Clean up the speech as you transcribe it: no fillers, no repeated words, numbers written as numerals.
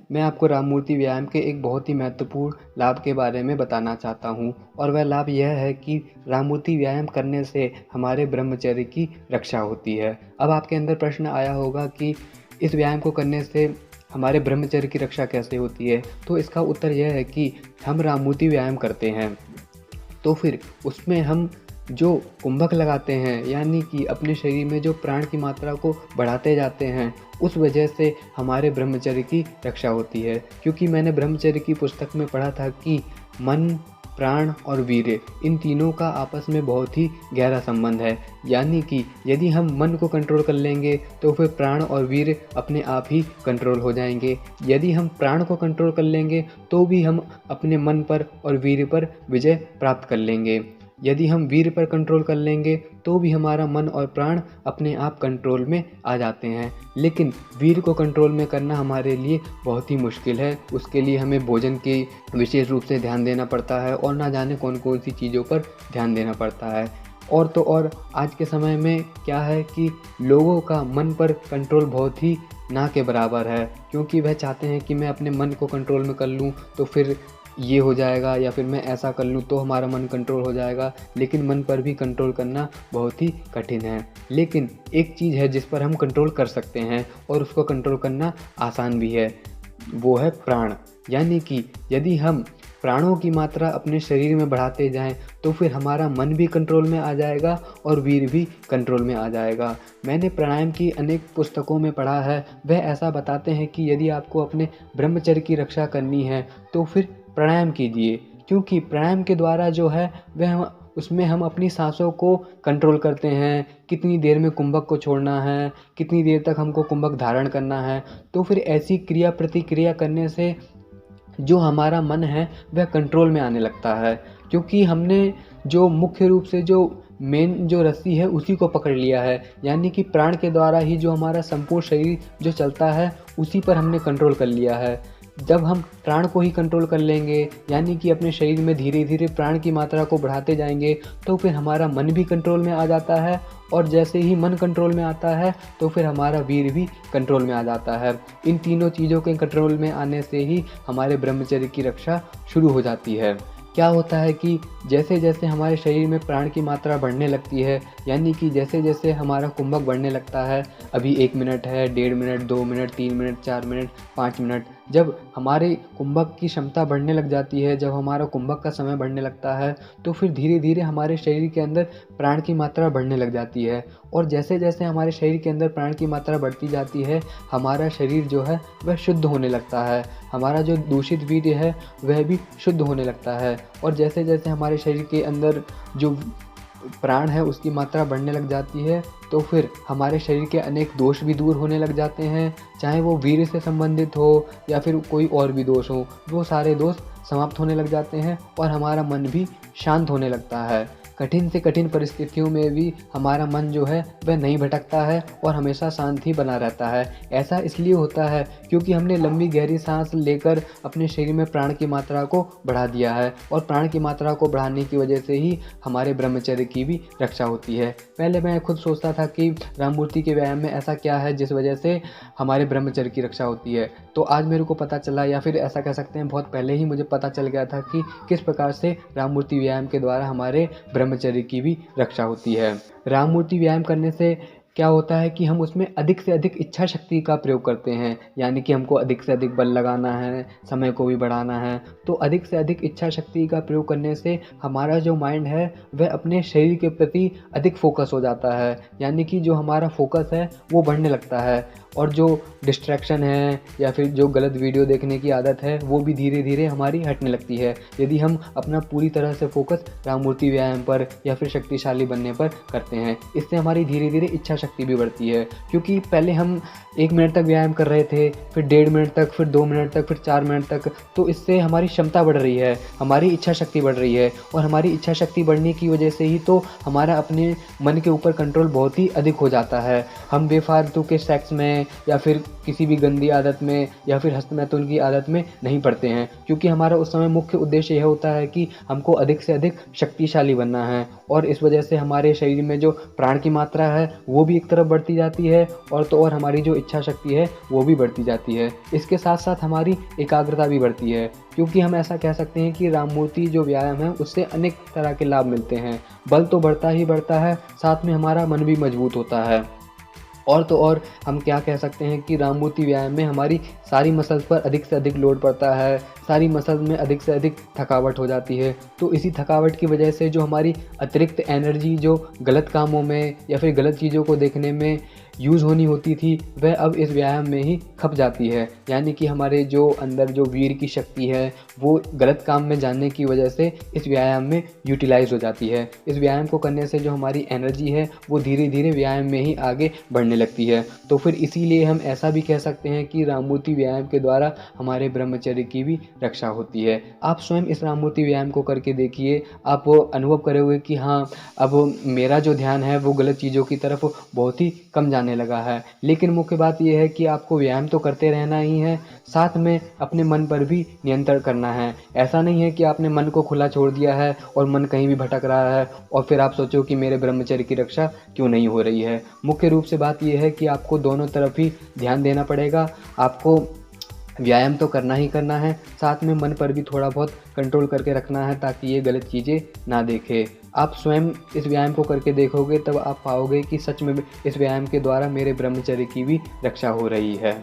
मैं आपको राममूर्ति व्यायाम के एक बहुत ही महत्वपूर्ण लाभ के बारे में बताना चाहता हूँ और वह लाभ यह है कि राममूर्ति व्यायाम करने से हमारे ब्रह्मचर्य की रक्षा होती है। अब आपके अंदर प्रश्न आया होगा कि इस व्यायाम को करने से हमारे ब्रह्मचर्य की रक्षा कैसे होती है? तो इसका उत्तर यह है कि हम राममूर्ति व्यायाम करते हैं तो फिर उसमें हम जो कुंभक लगाते हैं, यानी कि अपने शरीर में जो प्राण की मात्रा को बढ़ाते जाते हैं, उस वजह से हमारे ब्रह्मचर्य की रक्षा होती है। क्योंकि मैंने ब्रह्मचर्य की पुस्तक में पढ़ा था कि मन, प्राण और वीर्य, इन तीनों का आपस में बहुत ही गहरा संबंध है। यानी कि यदि हम मन को कंट्रोल कर लेंगे तो फिर प्राण और वीर्य अपने आप ही कंट्रोल हो जाएंगे। यदि हम प्राण को कंट्रोल कर लेंगे तो भी हम अपने मन पर और वीर्य पर विजय प्राप्त कर लेंगे। यदि हम वीर्य पर कंट्रोल कर लेंगे तो भी हमारा मन और प्राण अपने आप कंट्रोल में आ जाते हैं। लेकिन वीर्य को कंट्रोल में करना हमारे लिए बहुत ही मुश्किल है। उसके लिए हमें भोजन के विशेष रूप से ध्यान देना पड़ता है और ना जाने कौन कौन सी चीज़ों पर ध्यान देना पड़ता है। और तो और आज के समय में क्या है कि लोगों का मन पर कंट्रोल बहुत ही ना के बराबर है, क्योंकि वह चाहते हैं कि मैं अपने मन को कंट्रोल में कर लूँ तो फिर ये हो जाएगा, या फिर मैं ऐसा कर लूँ तो हमारा मन कंट्रोल हो जाएगा। लेकिन मन पर भी कंट्रोल करना बहुत ही कठिन है। लेकिन एक चीज़ है जिस पर हम कंट्रोल कर सकते हैं और उसको कंट्रोल करना आसान भी है, वो है प्राण। यानी कि यदि हम प्राणों की मात्रा अपने शरीर में बढ़ाते जाएं तो फिर हमारा मन भी कंट्रोल में आ जाएगा और वीर्य भी कंट्रोल में आ जाएगा। मैंने प्राणायाम की अनेक पुस्तकों में पढ़ा है, वह ऐसा बताते हैं कि यदि आपको अपने ब्रह्मचर्य की रक्षा करनी है तो फिर प्राणायाम कीजिए। क्योंकि प्राणायाम के द्वारा जो है वह उसमें हम अपनी सांसों को कंट्रोल करते हैं, कितनी देर में कुंभक को छोड़ना है, कितनी देर तक हमको कुंभक धारण करना है। तो फिर ऐसी क्रिया प्रतिक्रिया करने से जो हमारा मन है वह कंट्रोल में आने लगता है। क्योंकि हमने जो मुख्य रूप से जो मेन जो रस्सी है उसी को पकड़ लिया है, यानी कि प्राण के द्वारा ही जो हमारा संपूर्ण शरीर जो चलता है उसी पर हमने कंट्रोल कर लिया है। जब हम प्राण को ही कंट्रोल कर लेंगे, यानी कि अपने शरीर में धीरे धीरे प्राण की मात्रा को बढ़ाते जाएंगे, तो फिर हमारा मन भी कंट्रोल में आ जाता है। और जैसे ही मन कंट्रोल में आता है तो फिर हमारा वीर्य भी कंट्रोल में आ जाता है। इन तीनों चीज़ों के कंट्रोल में आने से ही हमारे ब्रह्मचर्य की रक्षा शुरू हो जाती है। क्या होता है कि जैसे जैसे हमारे शरीर में प्राण की मात्रा बढ़ने लगती है, यानी कि जैसे जैसे हमारा कुंभक बढ़ने लगता है, अभी 1 मिनट है, 1.5 minute, 2 minute, 3 minute, 4 minute, 5 minute, जब हमारे कुंभक की क्षमता बढ़ने लग जाती है, जब हमारा कुंभक का समय बढ़ने लगता है, तो फिर धीरे धीरे हमारे शरीर के अंदर प्राण की मात्रा बढ़ने लग जाती है। और जैसे जैसे हमारे शरीर के अंदर प्राण की मात्रा बढ़ती जाती है, हमारा शरीर जो है वह शुद्ध होने लगता है, हमारा जो दूषित वीर्य है वह भी शुद्ध होने लगता है। और जैसे जैसे हमारे शरीर के अंदर जो प्राण है उसकी मात्रा बढ़ने लग जाती है, तो फिर हमारे शरीर के अनेक दोष भी दूर होने लग जाते हैं, चाहे वो वीर्य से संबंधित हो या फिर कोई और भी दोष हो, वो सारे दोष समाप्त होने लग जाते हैं और हमारा मन भी शांत होने लगता है। कठिन से कठिन परिस्थितियों में भी हमारा मन जो है वह नहीं भटकता है और हमेशा शांत ही बना रहता है। ऐसा इसलिए होता है क्योंकि हमने लंबी गहरी सांस लेकर अपने शरीर में प्राण की मात्रा को बढ़ा दिया है, और प्राण की मात्रा को बढ़ाने की वजह से ही हमारे ब्रह्मचर्य की भी रक्षा होती है। पहले मैं खुद सोचता था कि राममूर्ति के व्यायाम में ऐसा क्या है जिस वजह से हमारे ब्रह्मचर्य की रक्षा होती है, तो आज मेरे को पता चला, या फिर ऐसा कह सकते हैं बहुत पहले ही मुझे पता चल गया था कि किस प्रकार से राममूर्ति व्यायाम के द्वारा हमारे ब्रह्मचर्य की भी रक्षा होती है। राममूर्ति व्यायाम करने से क्या होता है कि हम उसमें अधिक से अधिक इच्छा शक्ति का प्रयोग करते हैं, यानी कि हमको अधिक से अधिक बल लगाना है, समय को भी बढ़ाना है। तो अधिक से अधिक इच्छा शक्ति का प्रयोग करने से हमारा जो माइंड है वह अपने शरीर के प्रति अधिक फोकस हो जाता है, यानी कि जो हमारा फोकस है वो बढ़ने लगता है, और जो डिस्ट्रैक्शन है या फिर जो गलत वीडियो देखने की आदत है वो भी धीरे धीरे हमारी हटने लगती है, यदि हम अपना पूरी तरह से फोकस राममूर्ति व्यायाम पर या फिर शक्तिशाली बनने पर करते हैं। इससे हमारी धीरे धीरे इच्छा शक्ति भी बढ़ती है, क्योंकि पहले हम 1 मिनट तक व्यायाम कर रहे थे, फिर 1.5 मिनट तक, फिर 2 मिनट तक, फिर 4 मिनट तक, तो इससे हमारी क्षमता बढ़ रही है, हमारी इच्छा शक्ति बढ़ रही है, और हमारी इच्छा शक्ति बढ़ने की वजह से ही तो हमारा अपने मन के ऊपर कंट्रोल बहुत ही अधिक हो जाता है। हम बेफालतू के सेक्स में या फिर किसी भी गंदी आदत में या फिर हस्तमैथुन की आदत में नहीं पड़ते हैं, क्योंकि हमारा उस समय मुख्य उद्देश्य यह होता है कि हमको अधिक से अधिक शक्तिशाली बनना है, और इस वजह से हमारे शरीर में जो प्राण की मात्रा है वो भी भी एक तरफ बढ़ती जाती है और तो और हमारी जो इच्छा शक्ति है वो भी बढ़ती जाती है। इसके साथ साथ हमारी एकाग्रता भी बढ़ती है, क्योंकि हम ऐसा कह सकते हैं कि राममूर्ति जो व्यायाम है उससे अनेक तरह के लाभ मिलते हैं। बल तो बढ़ता ही बढ़ता है, साथ में हमारा मन भी मजबूत होता है। और तो और हम क्या कह सकते हैं कि राममूर्ति व्यायाम में हमारी सारी मसल्स पर अधिक से अधिक लोड पड़ता है, सारी मसल्स में अधिक से अधिक थकावट हो जाती है। तो इसी थकावट की वजह से जो हमारी अतिरिक्त एनर्जी जो गलत कामों में या फिर गलत चीज़ों को देखने में यूज़ होनी होती थी, वह अब इस व्यायाम में ही खप जाती है। यानी कि हमारे जो अंदर जो वीर की शक्ति है वो गलत काम में जानने की वजह से इस व्यायाम में यूटिलाइज हो जाती है। इस व्यायाम को करने से जो हमारी एनर्जी है वो धीरे धीरे व्यायाम में ही आगे बढ़ने लगती है। तो फिर इसीलिए हम ऐसा भी कह सकते हैं कि राममूर्ति व्यायाम के द्वारा हमारे ब्रह्मचर्य की भी रक्षा होती है। आप स्वयं इस राममूर्ति व्यायाम को करके देखिए, आप अनुभव करोगे कि हाँ, अब मेरा जो ध्यान है वो गलत चीज़ों की तरफ बहुत ही कम जाने लगा है। लेकिन मुख्य बात यह है कि आपको व्यायाम तो करते रहना ही है, साथ में अपने मन पर भी नियंत्रण करना है। ऐसा नहीं है कि आपने मन को खुला छोड़ दिया है और मन कहीं भी भटक रहा है और फिर आप सोचो कि मेरे ब्रह्मचर्य की रक्षा क्यों नहीं हो रही है। मुख्य रूप से बात यह है कि आपको दोनों तरफ ही ध्यान देना पड़ेगा। आपको व्यायाम तो करना ही करना है, साथ में मन पर भी थोड़ा बहुत कंट्रोल करके रखना है ताकि ये गलत चीज़ें ना देखे। आप स्वयं इस व्यायाम को करके देखोगे तब आप पाओगे कि सच में इस व्यायाम के द्वारा मेरे ब्रह्मचर्य की भी रक्षा हो रही है।